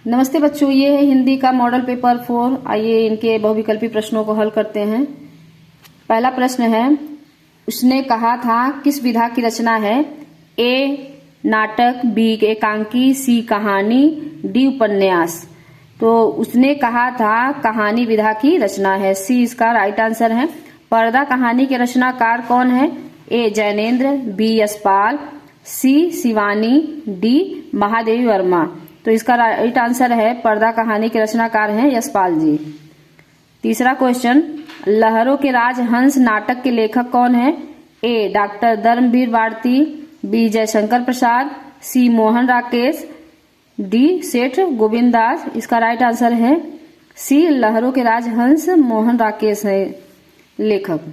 नमस्ते बच्चों, ये है हिंदी का मॉडल पेपर 4। आइए इनके बहुविकल्पी प्रश्नों को हल करते हैं। पहला प्रश्न है, उसने कहा था किस विधा की रचना है? ए नाटक, बी एकांकी, सी कहानी, डी उपन्यास। तो उसने कहा था कहानी विधा की रचना है, सी इसका राइट आंसर है। पर्दा कहानी के रचनाकार कौन है? ए जैनेन्द्र, बी यशपाल, सी शिवानी, डी महादेवी वर्मा। तो इसका राइट आंसर है पर्दा कहानी के रचनाकार हैं यशपाल जी। तीसरा क्वेश्चन, लहरों के राज हंस नाटक के लेखक कौन है? ए डॉक्टर धर्मवीर भारती, बी जयशंकर प्रसाद, सी मोहन राकेश, डी सेठ गोविंद दास। इसका राइट आंसर है सी, लहरों के राज हंस मोहन राकेश है लेखक।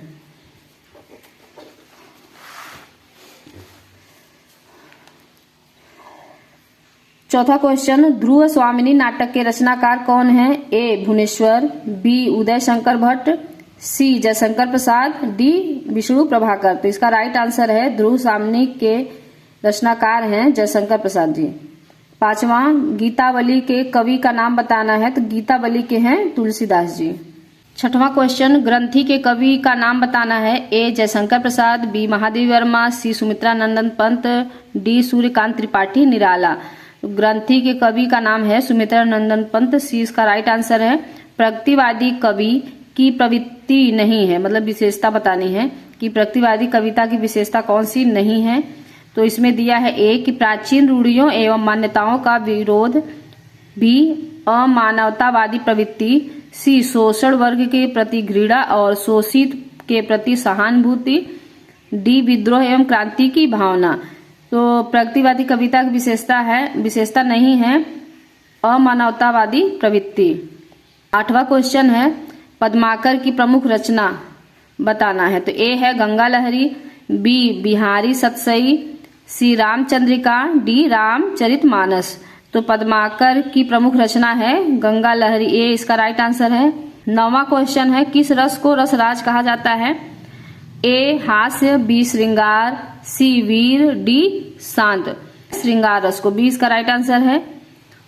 चौथा क्वेश्चन, ध्रुव स्वामिनी नाटक के रचनाकार कौन है? ए भुवनेश्वर, बी उदय शंकर भट्ट, सी जयशंकर प्रसाद, डी विष्णु प्रभाकर। तो इसका राइट आंसर है ध्रुव स्वामिनी के रचनाकार हैं जयशंकर प्रसाद जी। पांचवा, गीतावली के कवि का नाम बताना है। तो गीतावली के हैं तुलसीदास जी। छठवां क्वेश्चन, ग्रंथि के कवि का नाम बताना है। ए जयशंकर प्रसाद, बी महादेवी वर्मा, सी सुमित्रा नंदन पंत, डी सूर्यकांत त्रिपाठी निराला। ग्रंथि के कवि का नाम है सुमित्रा नंदन पंत, सी इसका राइट आंसर है। प्रगतिवादी कवि की प्रवृत्ति नहीं है, मतलब विशेषता बतानी है कि प्रगतिवादी कविता की विशेषता कौन सी नहीं है। तो इसमें दिया है ए कि प्राचीन रूढ़ियों एवं मान्यताओं का विरोध, बी अमानवतावादी प्रवृत्ति, सी शोषण वर्ग के प्रति घृणा और शोषित के प्रति सहानुभूति, डी विद्रोह एवं क्रांति की भावना। तो प्रगतिवादी कविता की विशेषता नहीं है अमानवतावादी प्रवृत्ति। आठवां क्वेश्चन है, पद्माकर की प्रमुख रचना बताना है। तो ए है गंगा लहरी, बी बिहारी सतसई, सी रामचंद्रिका, डी रामचरितमानस। तो पद्माकर की प्रमुख रचना है गंगा लहरी, ए इसका राइट आंसर है। नौवां क्वेश्चन है, किस रस को रसराज कहा जाता है? ए हास्य, बी श्रृंगार, सी वीर, डी शांत। श्रृंगार रस को, बी इसका राइट आंसर है।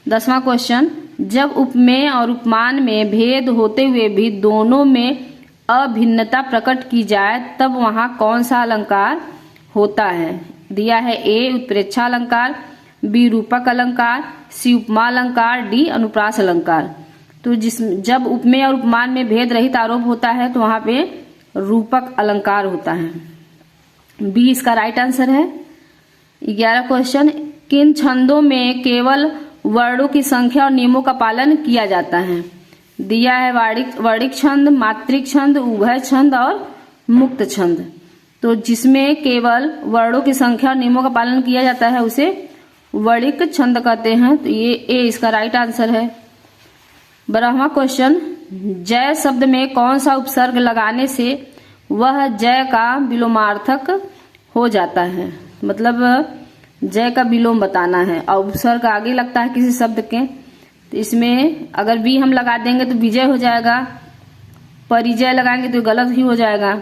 10वां क्वेश्चन, जब उपमेय और उपमान में भेद होते हुए भी दोनों में अभिन्नता प्रकट की जाए तब वहां कौन सा अलंकार होता है? दिया है ए उत्प्रेक्षा अलंकार, बी रूपक अलंकार, सी उपमा अलंकार, डी अनुप्रास अलंकार। तो जब उपमेय और उपमान में भेद रहित आरोप होता है तो वहां पे रूपक अलंकार होता है, बी इसका राइट आंसर है। 11 क्वेश्चन, किन छंदों में केवल वर्णों की संख्या और नियमों का पालन किया जाता है? दिया है वर्णिक छंद, मात्रिक छंद, उभय छंद और मुक्त छंद। तो जिसमें केवल वर्णों की संख्या और नियमों का पालन किया जाता है उसे वर्णिक छंद कहते हैं। तो ये ए इसका राइट आंसर है। 12वां क्वेश्चन, जय शब्द में कौन सा उपसर्ग लगाने से वह जय का विलोमार्थक हो जाता है? मतलब जय का विलोम बताना है और उपसर्ग आगे लगता है किसी शब्द के। तो इसमें अगर वी हम लगा देंगे तो विजय हो जाएगा, परिजय लगाएंगे तो गलत ही हो जाएगा,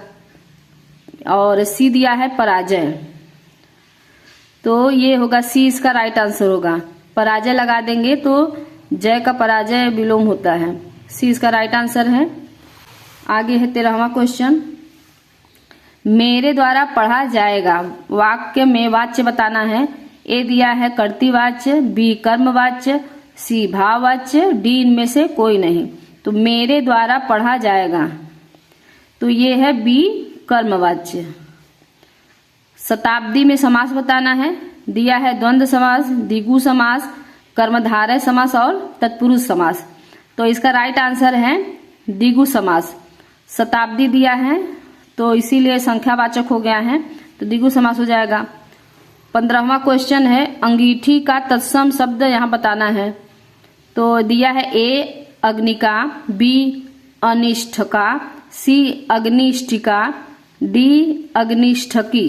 और सी दिया है पराजय। तो ये होगा सी इसका राइट आंसर होगा। पराजय लगा देंगे तो जय का पराजय विलोम होता है, सी इसका राइट आंसर है। आगे है 13वां क्वेश्चन, मेरे द्वारा पढ़ा जाएगा वाक्य में वाच्य बताना है। ए दिया है कर्तृवाच्य, बी कर्मवाच्य, सी भाववाच्य, डी इनमें से कोई नहीं। तो मेरे द्वारा पढ़ा जाएगा, तो ये है बी कर्मवाच्य। शताब्दी में समास बताना है। दिया है द्वंद्व समास, द्विगु समास, कर्मधारय समास और तत्पुरुष समास। तो इसका राइट आंसर है द्विगु समास। शताब्दी दिया है तो इसीलिए संख्यावाचक हो गया है, तो द्विगु समास हो जाएगा। 15वां क्वेश्चन है, अंगीठी का तत्सम शब्द यहाँ बताना है। तो दिया है ए अग्निका, बी अनिष्ठका, सी अग्निष्ठिका, डी अग्निष्ठकी।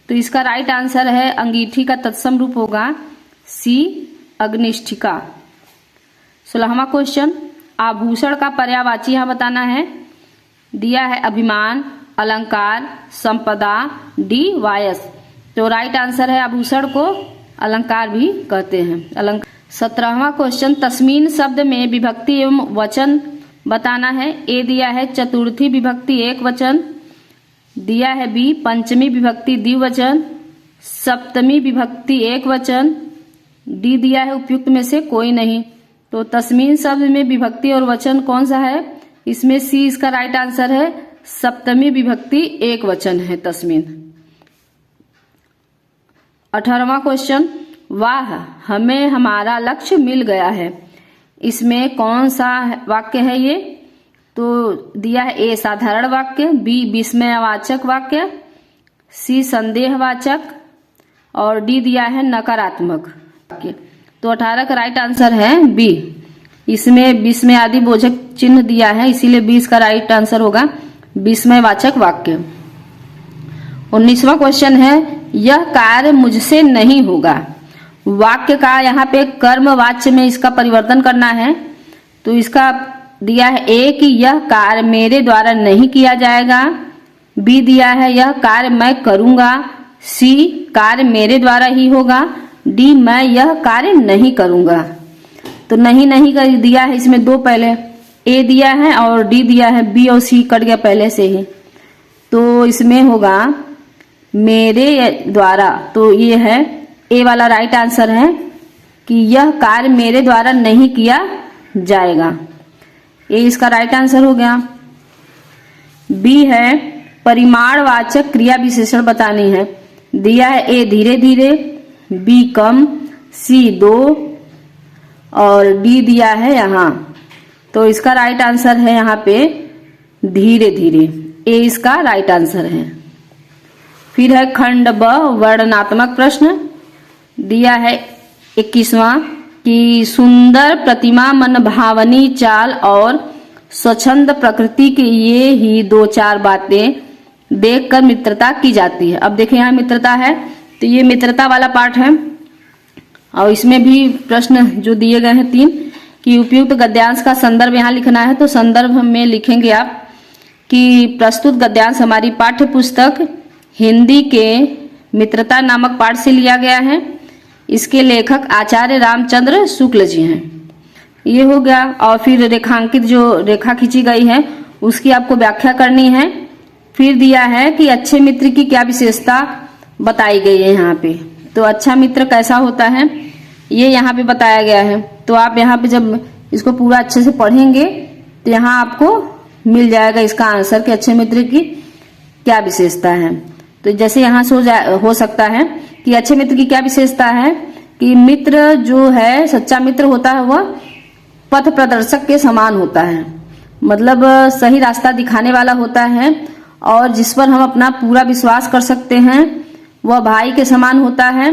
तो इसका राइट आंसर है अंगीठी का तत्सम रूप होगा सी अग्निष्ठिका। 16वां क्वेश्चन, आभूषण का पर्यायवाची यहाँ बताना है। दिया है अभिमान, अलंकार, संपदा, डी वायस। तो राइट आंसर है आभूषण को अलंकार भी कहते हैं। 17वां क्वेश्चन, तस्मीन शब्द में विभक्ति एवं वचन बताना है। ए दिया है चतुर्थी विभक्ति एक वचन, दिया है बी पंचमी विभक्ति द्विवचन, सप्तमी विभक्ति एक वचन, डी दिया है उपयुक्त में से कोई नहीं। तो तस्मीन शब्द में विभक्ति और वचन कौन सा है? इसमें सी इसका राइट आंसर है, सप्तमी विभक्ति एक वचन है तस्मीन। 18वां क्वेश्चन, वाह हमें हमारा लक्ष्य मिल गया है। इसमें कौन सा वाक्य है ये? तो दिया है ए साधारण वाक्य, बी विस्मयवाचक वाक्य, सी संदेहवाचक और डी दिया है नकारात्मक वाक्य। तो 18 का राइट आंसर है बी। इसमें विस्मय आदि बोधक चिन्ह दिया है, इसीलिए बी इसका राइट आंसर होगा, विस्मयवाचक वाक्य। 19वां क्वेश्चन है, यह कार्य मुझसे नहीं होगा। वाक्य का यहाँ पे कर्म वाच्य में इसका परिवर्तन करना है। तो इसका दिया है ए कि यह कार्य मेरे द्वारा नहीं किया जाएगा, बी दिया है यह कार्य मैं करूंगा, सी कार्य मेरे द्वारा ही होगा, डी मैं यह कार्य नहीं करूंगा। तो नहीं कर दिया है इसमें दो, पहले ए दिया है और डी दिया है, बी और सी कट गया पहले से ही। तो इसमें होगा मेरे द्वारा, तो ये है ए वाला राइट आंसर है कि यह कार्य मेरे द्वारा नहीं किया जाएगा। ए इसका राइट आंसर हो गया। बी है परिमाणवाचक क्रिया विशेषण बतानी है। दिया है ए धीरे धीरे, बी कम, सी दो और डी दिया है यहाँ। तो इसका राइट आंसर है यहाँ पे धीरे धीरे, ए इसका राइट आंसर है। फिर है खंड ब वर्णनात्मक प्रश्न। दिया है 21वां कि सुंदर प्रतिमा, मन भावनी चाल और स्वच्छंद प्रकृति की ये ही दो चार बातें देखकर मित्रता की जाती है। अब देखिए यहाँ मित्रता है, तो ये मित्रता वाला पार्ट है और इसमें भी प्रश्न जो दिए गए हैं 3 कि उपयुक्त गद्यांश का संदर्भ यहाँ लिखना है। तो संदर्भ में लिखेंगे आप कि प्रस्तुत गद्यांश हमारी पाठ्य पुस्तक हिंदी के मित्रता नामक पाठ से लिया गया है। इसके लेखक आचार्य रामचंद्र शुक्ल जी हैं। ये हो गया। और फिर रेखांकित जो रेखा खींची गई है उसकी आपको व्याख्या करनी है। फिर दिया है कि अच्छे मित्र की क्या विशेषता बताई गई है यहाँ पे। तो अच्छा मित्र कैसा होता है ये यहाँ पे बताया गया है। तो आप यहाँ पे जब इसको पूरा अच्छे से पढ़ेंगे तो यहाँ आपको मिल जाएगा इसका आंसर कि अच्छे मित्र की क्या विशेषता है। तो जैसे यहाँ से हो सकता है कि अच्छे मित्र की क्या विशेषता है कि मित्र जो है, सच्चा मित्र होता है वह पथ प्रदर्शक के समान होता है, मतलब सही रास्ता दिखाने वाला होता है और जिस पर हम अपना पूरा विश्वास कर सकते हैं। वह भाई के समान होता है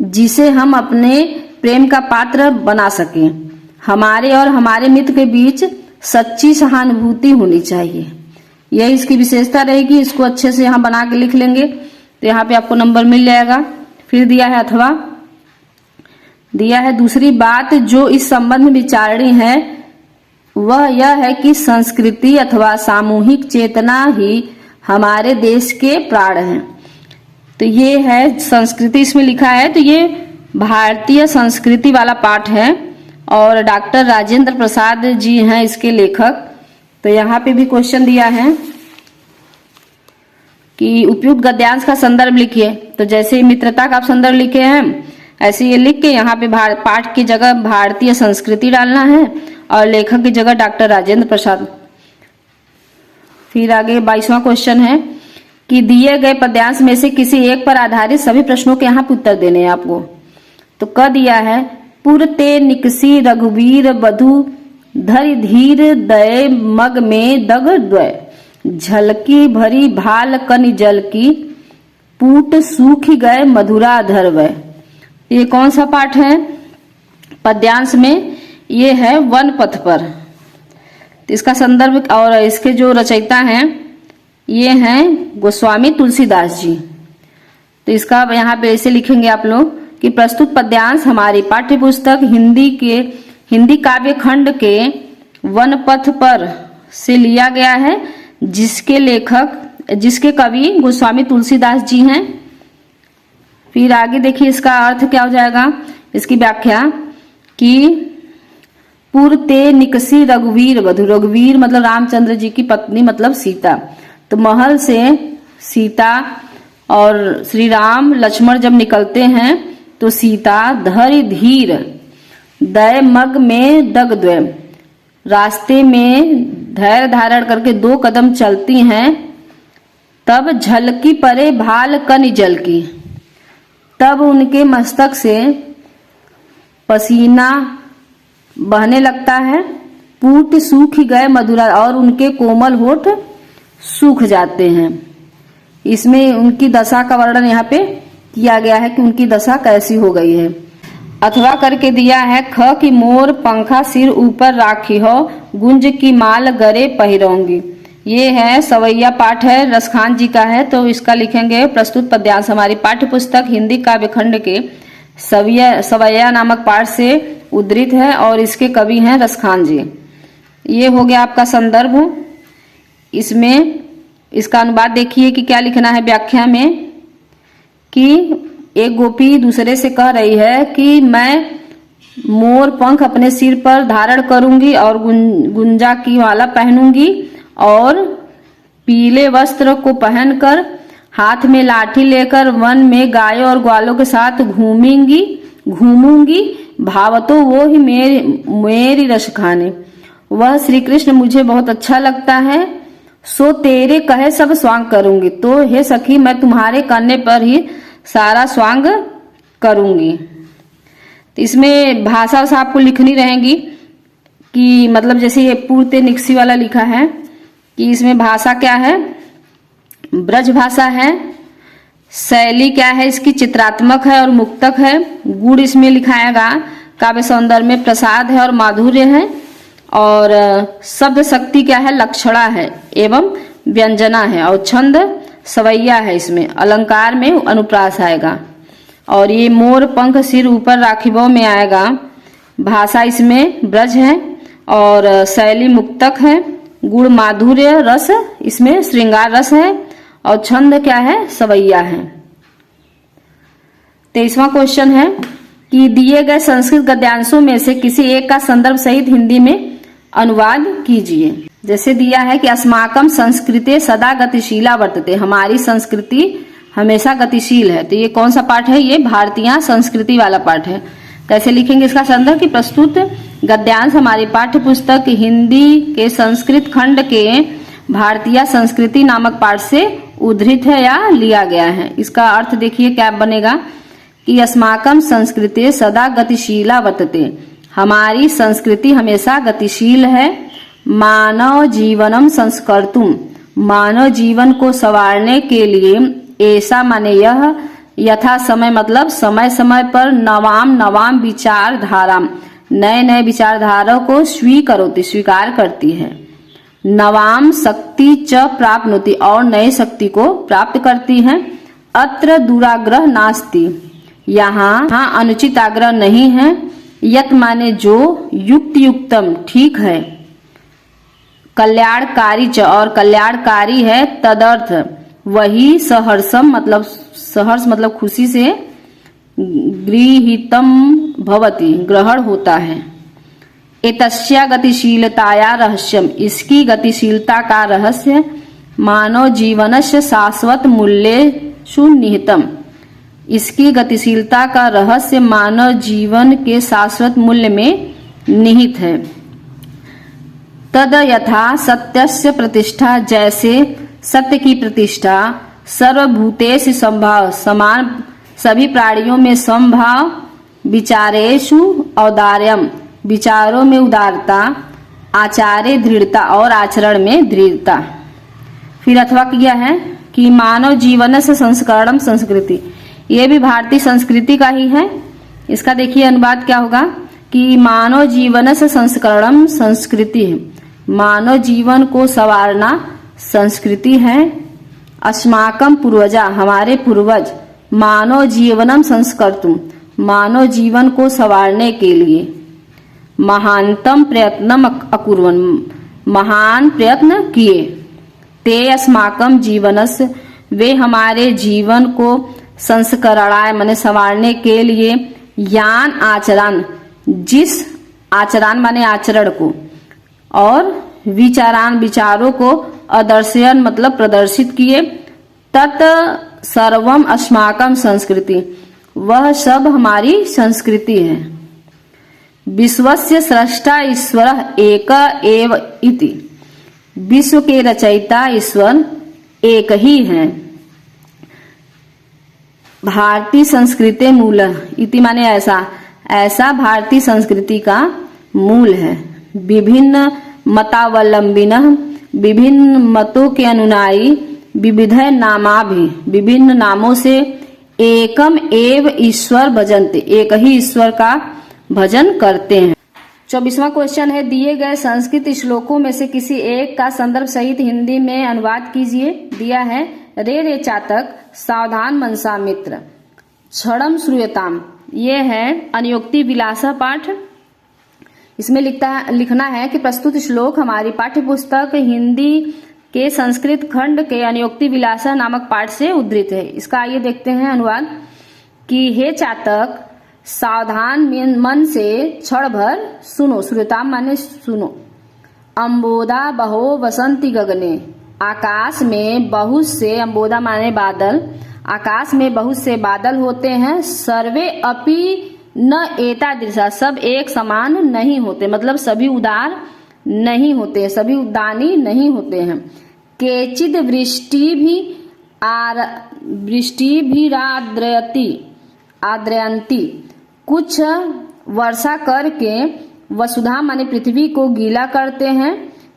जिसे हम अपने प्रेम का पात्र बना सकें। हमारे और हमारे मित्र के बीच सच्ची सहानुभूति होनी चाहिए, यही इसकी विशेषता रहेगी। इसको अच्छे से यहाँ बना के लिख लेंगे तो यहाँ पे आपको नंबर मिल जाएगा। फिर दिया है अथवा, दिया है दूसरी बात जो इस संबंध में विचारणी है वह यह है कि संस्कृति अथवा सामूहिक चेतना ही हमारे देश के प्राण हैं। तो ये है संस्कृति इसमें लिखा है, तो ये भारतीय संस्कृति वाला पाठ है और डॉक्टर राजेंद्र प्रसाद जी हैं इसके लेखक। तो यहाँ पे भी क्वेश्चन दिया है कि उपयुक्त गद्यांश का संदर्भ लिखिए। तो जैसे मित्रता का आप संदर्भ लिखे हैं ऐसे ये लिख के यहाँ पे पाठ की जगह भारतीय संस्कृति डालना है और लेखक की जगह डॉक्टर राजेंद्र प्रसाद। फिर आगे 22वां क्वेश्चन है कि दिए गए पद्यांश में से किसी एक पर आधारित सभी प्रश्नों के यहाँ पे उत्तर देने हैं आपको। तो क दिया है पुरते निकसी रघुवीर बधु धरि धीर दय मग में दग द्वय झलकी भरी भाल कनि जल की पूट सूख गए मधुरा धरवय। ये कौन सा पाठ है पद्यांश में? ये है वन पथ पर। तो इसका संदर्भ और इसके जो रचयिता हैं ये हैं गोस्वामी तुलसीदास जी। तो इसका यहाँ पे ऐसे लिखेंगे आप लोग कि प्रस्तुत पद्यांश हमारी पाठ्य पुस्तक हिंदी काव्य खंड के वन पथ पर से लिया गया है, जिसके कवि गोस्वामी तुलसीदास जी हैं। फिर आगे देखिए इसका अर्थ क्या हो जाएगा, इसकी व्याख्या कि पुरते निकसी रघुवीर वधु, रघुवीर मतलब रामचंद्र जी की पत्नी मतलब सीता। तो महल से सीता और श्री राम लक्ष्मण जब निकलते हैं तो सीता धरि धीर दय मग में दग द्वय, रास्ते में धैर्य धारण करके 2 कदम चलती हैं। तब झलकी परे भाल कनि जल की, तब उनके मस्तक से पसीना बहने लगता है। पूत सूख गए मधुरा, और उनके कोमल होठ सूख जाते हैं। इसमें उनकी दशा का वर्णन यहाँ पे किया गया है कि उनकी दशा कैसी हो गई है। अथवा करके दिया है, ख की मोर पंखा सिर ऊपर राखी हो, गुंज की माल गरे पहिरोंगी। ये है सवैया पाठ है, रसखान जी का है, तो इसका लिखेंगे प्रस्तुत पद्यांश। हमारी पाठ्य पुस्तक हिंदी काव्य खंड के सवैया नामक पाठ से उद्धृत है और इसके कवि हैं रसखान जी। ये हो गया आपका संदर्भ। इसमें इसका अनुवाद देखिए कि क्या लिखना है व्याख्या में, कि एक गोपी दूसरे से कह रही है कि मैं मोर पंख अपने सिर पर धारण करूंगी और गुंजा की माला पहनूंगी और पीले वस्त्र को पहनकर हाथ में लाठी लेकर वन में गायों और ग्वालों के साथ घूमूंगी। भावतो वो ही मेरी रसखाने, वह श्री कृष्ण मुझे बहुत अच्छा लगता है। सो तेरे कहे सब स्वांग करूंगी, तो हे सखी मैं तुम्हारे करने पर ही सारा स्वांग करूंगी। तो इसमें भाषा आपको लिखनी रहेगी कि मतलब जैसे ये पूर्ते निक्सी वाला लिखा है कि इसमें भाषा क्या है, ब्रज भाषा है। शैली क्या है इसकी, चित्रात्मक है और मुक्तक है। गुण इसमें लिखाएगा, काव्य सौंदर्य में प्रसाद है और माधुर्य है। और शब्द शक्ति क्या है, लक्षणा है एवं व्यंजना है। और छंद सवैया है, इसमें अलंकार में अनुप्रास आएगा। और ये मोर पंख सिर ऊपर राखिबों में आएगा। भाषा इसमें ब्रज है और शैली मुक्तक है। गुण माधुर्य, रस इसमें श्रृंगार रस है और छंद क्या है, सवैया है। 23वां क्वेश्चन है कि दिए गए संस्कृत गद्यांशों में से किसी एक का संदर्भ सहित हिंदी में अनुवाद कीजिए। जैसे दिया है कि अस्माकम संस्कृते सदा गतिशीला वर्तते, हमारी संस्कृति हमेशा गतिशील है। तो ये कौन सा पाठ है, ये भारतीय संस्कृति वाला पाठ है। कैसे लिखेंगे इसका संदर्भ, कि प्रस्तुत गद्यांश हमारी पाठ्य पुस्तक हिंदी के संस्कृत खंड के भारतीय संस्कृति नामक पाठ से उद्धृत है या लिया गया है। इसका अर्थ देखिए क्या बनेगा कि अस्माकम संस्कृति सदा गतिशीला वर्तते, हमारी संस्कृति हमेशा गतिशील है। मानव जीवनम संस्कर्तुम, मानव जीवन को संवारने के लिए, ऐसा माने यह, यथा समय मतलब समय समय पर, नवाम विचारधारा, नए नए विचारधारा को स्वीकार करती है। नवाम शक्ति च प्राप्नोति, और नई शक्ति को प्राप्त करती है। अत्र दुराग्रह नास्ति, यहाँ अनुचित आग्रह नहीं है। यत माने जो, युक्त युक्तम ठीक है। कल्याणकारी च, और कल्याणकारी है। तदर्थ वही, सहर्षम मतलब सहर्ष मतलब खुशी से, गृहीतम भवति ग्रहण होता है। एतस्या गतिशीलताया रहस्यम, इसकी गतिशीलता का रहस्य मानव जीवनस्य शाश्वत मूल्येषु निहितम, इसकी गतिशीलता का रहस्य मानव जीवन के शाश्वत मूल्य में निहित है। तद यथा सत्यस्य प्रतिष्ठा, जैसे सत्य की प्रतिष्ठा, सर्वभूतेषु संभाव, समान सभी प्राणियों में समभाव, विचारेषु औदार्यम, विचारों में उदारता, आचार्य दृढ़ता, और आचरण में दृढ़ता। फिर अथवा किया है कि मानव जीवन से संस्करणम संस्कृति, ये भी भारतीय संस्कृति का ही है। इसका देखिए अनुवाद क्या होगा कि मानव जीवन से संस्करणम संस्कृति है, मानव जीवन को संवारना संस्कृति है। अस्माकम पूर्वजा, हमारे पूर्वज, मानव जीवनम संस्कर्तुम, मानव जीवन को संवारने के लिए, महानतम प्रयत्नम अकुर्वन्, महान प्रयत्न किए। ते अस्माकम जीवनस्य, वे हमारे जीवन को संस्करणाय माने संवारने के लिए, ज्ञान आचरण जिस आचरण माने आचरण को, और विचारान विचारों को, अदर्शयन मतलब प्रदर्शित किए, तत् सर्वम अस्माकं संस्कृति वह सब हमारी संस्कृति है। विश्वस्य स्रष्टा ईश्वरः एक एव इति विश्व के रचयिता ईश्वर एक ही है। भारतीय संस्कृति मूल इति माने ऐसा, ऐसा भारतीय संस्कृति का मूल है। विभिन्न मतावलंबिनः विभिन्न मतों के अनुयायी, विविधय नामाभि विभिन्न नामों से, एकम एव ईश्वर भजन्ते एक ही ईश्वर का भजन करते हैं। 24वां क्वेश्चन है, दिए गए संस्कृत श्लोकों में से किसी एक का संदर्भ सहित हिंदी में अनुवाद कीजिए। दिया है, रे रे चातक सावधान मनसा मित्र क्षणम श्रूयताम। ये है अनुयोक्ति विलासा पाठ। इसमें लिखना है कि प्रस्तुत श्लोक हमारी पाठ्य पुस्तक हिंदी के संस्कृत खंड के अनुयोक्ति विलासा नामक पाठ से उद्धृत है। इसका आइए देखते हैं अनुवाद कि हे चातक सावधान मन से क्षण भर सुनो। श्रुताम माने सुनो। अम्बोदा बहो वसंती गगने आकाश में बहुत से, अम्बोदा माने बादल, आकाश में बहुत से बादल होते हैं। सर्वे अपि न एतादृशा सब एक समान नहीं होते, मतलब सभी उदार नहीं होते, सभी उद्दानी नहीं होते हैं। केचिद वृष्टि भी आद्रयंती कुछ वर्षा करके वसुधा माने पृथ्वी को गीला करते हैं।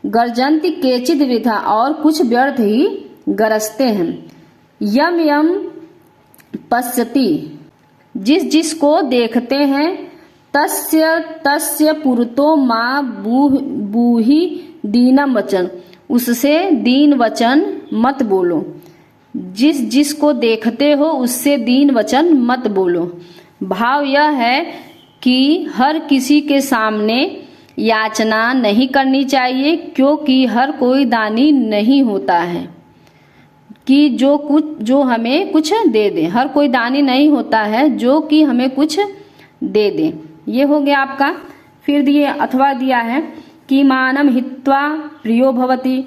गर्जंती केचिद वृथा और कुछ व्यर्थ ही गरजते हैं। यम यम पश्यति जिस जिस को देखते हैं। तस्य तस्य पुरतो माँ बूही दीनम वचन उससे दीन वचन मत बोलो। जिस जिस को देखते हो उससे दीन वचन मत बोलो। भाव यह है कि हर किसी के सामने याचना नहीं करनी चाहिए, क्योंकि हर कोई दानी नहीं होता है कि जो हमें कुछ दे दे। हर कोई दानी नहीं होता है जो कि हमें कुछ दे दे। ये हो गया आपका। फिर अथवा दिया है कि मानम हित्वा प्रियो भवति,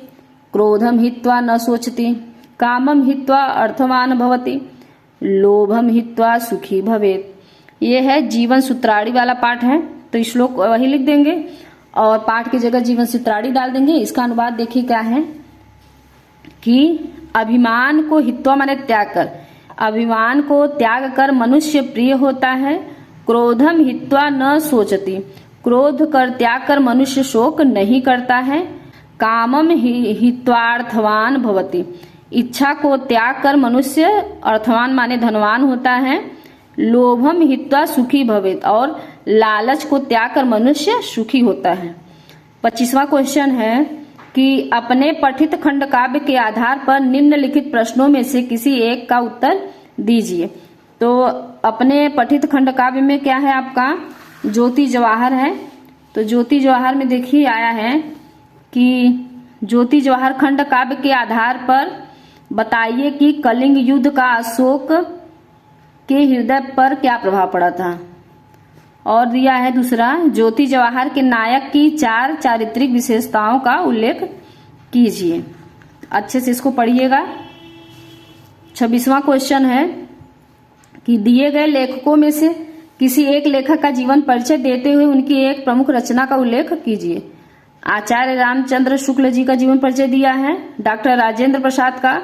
क्रोधम हित्वा न सोचति, कामम हित्वा अर्थवान भवति, लोभम हित्वा सुखी भवेत्। ये है जीवन सूत्राणी वाला पाठ है, तो श्लोक वही लिख देंगे और पाठ की जगह जीवन सूत्राणी डाल देंगे। इसका अनुवाद देखिए क्या है कि अभिमान को हित्वा माने त्याग कर, अभिमान को त्याग कर मनुष्य प्रिय होता है। क्रोधम हित्वा न सोचती, क्रोध कर त्याग कर मनुष्य शोक नहीं करता है। कामम हित्वार्थवान भवति, इच्छा को त्याग कर मनुष्य अर्थवान माने धनवान होता है। लोभम हित्वा सुखी भवेत्, और लालच को त्याग कर मनुष्य सुखी होता है। 25वां क्वेश्चन है कि अपने पठित खंड काव्य के आधार पर निम्नलिखित प्रश्नों में से किसी एक का उत्तर दीजिए। तो अपने पठित खंड काव्य में क्या है आपका, ज्योति जवाहर है। तो ज्योति जवाहर में देखिए आया है कि ज्योति जवाहर खंड काव्य के आधार पर बताइए कि कलिंग युद्ध का अशोक के हृदय पर क्या प्रभाव पड़ा था। और दिया है दूसरा, ज्योति जवाहर के नायक की 4 चारित्रिक विशेषताओं का उल्लेख कीजिए। अच्छे से इसको पढ़िएगा। 26वां क्वेश्चन है कि दिए गए लेखकों में से किसी एक लेखक का जीवन परिचय देते हुए उनकी एक प्रमुख रचना का उल्लेख कीजिए। आचार्य रामचंद्र शुक्ल जी का जीवन परिचय दिया है, डॉक्टर राजेंद्र प्रसाद का,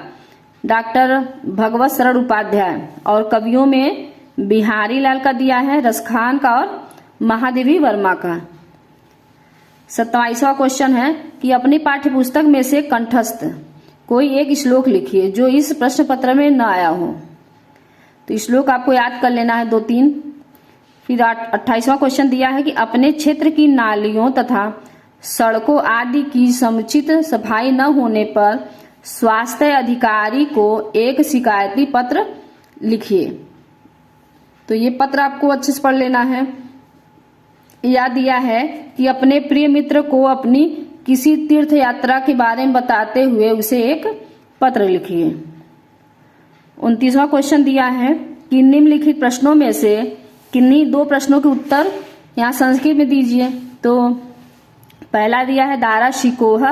डॉक्टर भगवत शरण उपाध्याय, और कवियों में बिहारी लाल का दिया है, रसखान का और महादेवी वर्मा का। 27वां क्वेश्चन है कि अपनी पाठ्य पुस्तक में से कंठस्थ कोई एक श्लोक लिखिए जो इस प्रश्न पत्र में न आया हो। तो श्लोक आपको याद कर लेना है 2-3। फिर 28वां क्वेश्चन दिया है कि अपने क्षेत्र की नालियों तथा सड़कों आदि की समुचित सफाई न होने पर स्वास्थ्य अधिकारी को एक शिकायती पत्र लिखिए। तो ये पत्र आपको अच्छे से पढ़ लेना है। याद दिया है कि अपने प्रिय मित्र को अपनी किसी तीर्थ यात्रा के बारे में बताते हुए उसे एक पत्र लिखिए। 29वां क्वेश्चन दिया है कि निम्नलिखित प्रश्नों में से किन्हीं 2 प्रश्नों के उत्तर यहाँ संस्कृत में दीजिए। तो पहला दिया है दारा शिकोह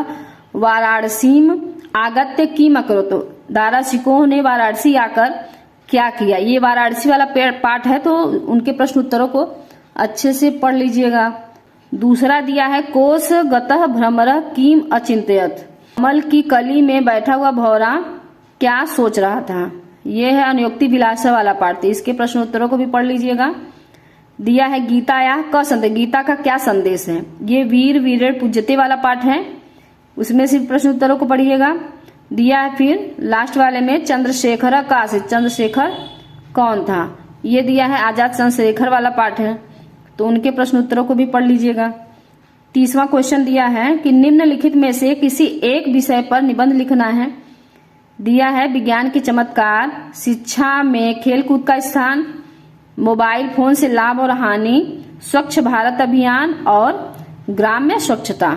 वाराणसीम आगत्य की मकरो। तो दारा शिकोह ने वाराणसी आकर क्या किया, ये वाराणसी वाला पाठ है, तो उनके प्रश्न उत्तरों को अच्छे से पढ़ लीजिएगा। दूसरा दिया है कोश गतः भ्रमर कीम अचिंत्यत। कमल की कली में बैठा हुआ भौरा क्या सोच रहा था, ये है अनुयोक्ति विलासा वाला पाठ। इसके प्रश्न उत्तरों को भी पढ़ लीजिएगा। दिया है गीता या क संदेश, गीता का क्या संदेश है, ये वीर वीरेण पूज्यते वाला पाठ है, उसमें से प्रश्न उत्तरों को पढ़िएगा। दिया है फिर लास्ट वाले में चंद्रशेखर का से, चंद्रशेखर कौन था, ये दिया है आजाद चंद्रशेखर वाला पाठ है, तो उनके प्रश्न उत्तरों को भी पढ़ लीजिएगा। तीसवां क्वेश्चन दिया है कि निम्नलिखित में से किसी एक विषय पर निबंध लिखना है। दिया है विज्ञान के चमत्कार, शिक्षा में खेलकूद का स्थान, मोबाइल फोन से लाभ और हानि, स्वच्छ भारत अभियान और ग्राम्य स्वच्छता।